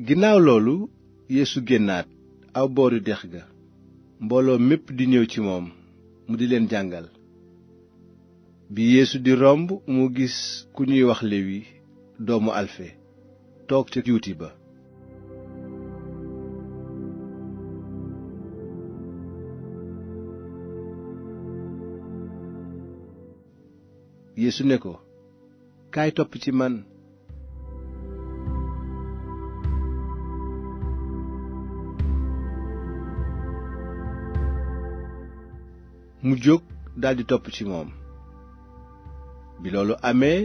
ginnaaw loolu Yeesu génnaat aw booru dex ga mbooloo mépp di ñëw ci moom mu di leen jàngal. bi Yeesu di romb mu gis ku ñuy wax Lewi doomu Alfe toog ca juuti ba. Yeesu ne ko, kaay topp ci man. mu jóg daldi topp ci moom. bi loolu amee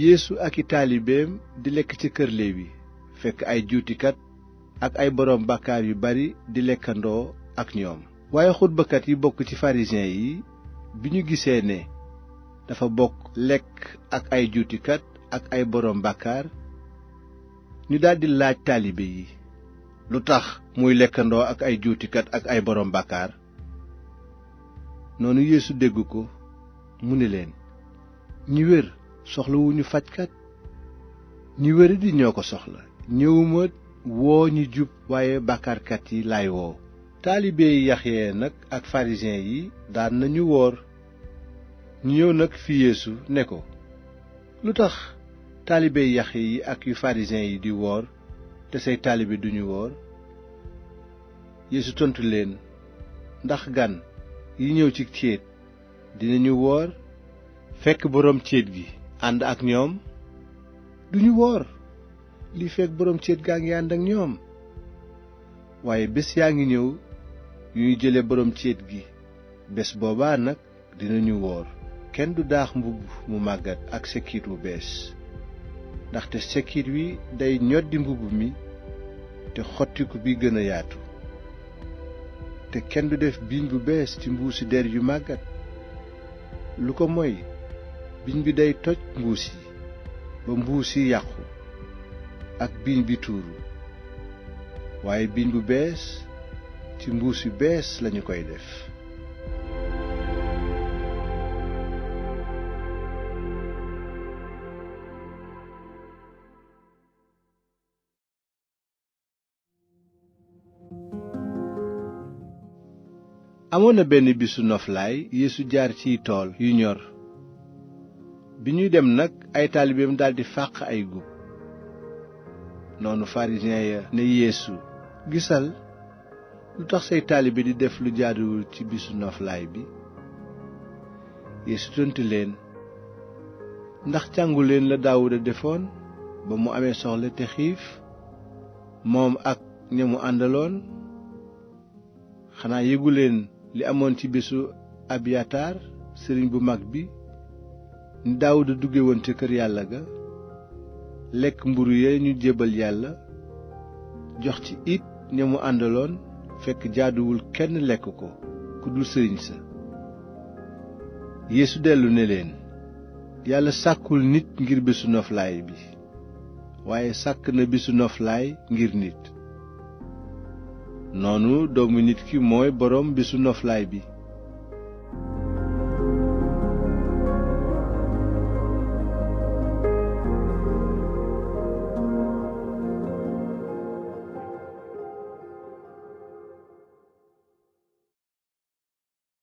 Yeesu ak i taalibeem di lekk ci kër Lewi fekk ay juutikat ak ay boroom bàkkaar yu bari di lekkandoo ak ñoom. waaye xutbakat yi bokk ci farisiyen yi bi ñu gisee ne dafa bokk lekk ak ay juutikat ak ay boroom bàkkaar ñu daldi laaj taalibe yi lu tax muy lekkandoo ak ay juutikat ak ay boroom bàkkaar. noonu Yeesu dégg ko mu ne leen, ñi wér soxlawuñu fajkat, ñi wéradi ñoo ko soxla. ñëwuma woo ñi jub waaye bàkkaarkat yi laay woo. taalibe yi Yaxya nag ak farisiyen yi daan nañu woor. ñu ñëw nag fi Yeesu ne ko, lu tax taalibe Yaxya yi ak yu farisiyen yi di woor te say taalibe duñu woor? Yeesu tontu leen, ndax gan yi ñëw ci céet dinañu woor fekk boroom céet gi ànd ak ñoom? duñu woor li fekk boroom céet gaa ngi ànd ak ñoom. waaye bés yaa ngi ñëw yu ñu jële boroom céet gi, bés boobaa nag dinañu woor. kenn du daax mbubb mu màggat ak sekkiit wu bees, ndaxte sekkiit wi day ñoddi mbubb mi te xottiku bi gën a yaatu. te kenn du def biiñ bu bees ci mbuusi der yu màggat, lu ko moy biiñ bi day toj mbuus yi ba mbuus yi yàqu ak biiñ bi tuuru. waaye biiñ bu bees ci mbuus yu bees lañu koy def. amoon na benn bisu noflaay Yeesu jaar ciy tool yu ñor. bi ñuy dem nag ay taalibeem daldi fàq ay gub. noonu farisiyen ya ne Yeesu, gisal, lu tax say taalibe di def lu jaaduwul ci bisu noflaay bi? Yeesu tontu leen, ndax jàngu leen la Daawuda defoon ba mu amee soxla te xiif, moom ak ña mu àndaloon? xanaa yëgu leen li amoon ci bésu Abiyatar sëriñ bu mag bi, ni Daawuda dugge woon ca kër yàlla ga, lekk mburu ya ñu jébbal yàlla, jox ci it ña mu àndaloon, fekk jaaduwul kenn lekk ko ku dul sëriñ sa. Yeesu dellu ne leen, yàlla sàkkul nit ngir bésu noflaay bi, waaye sàkk na bésu noflaay ngir nit. noonu doomu nit ki mooy boroom bésu noflaay bi.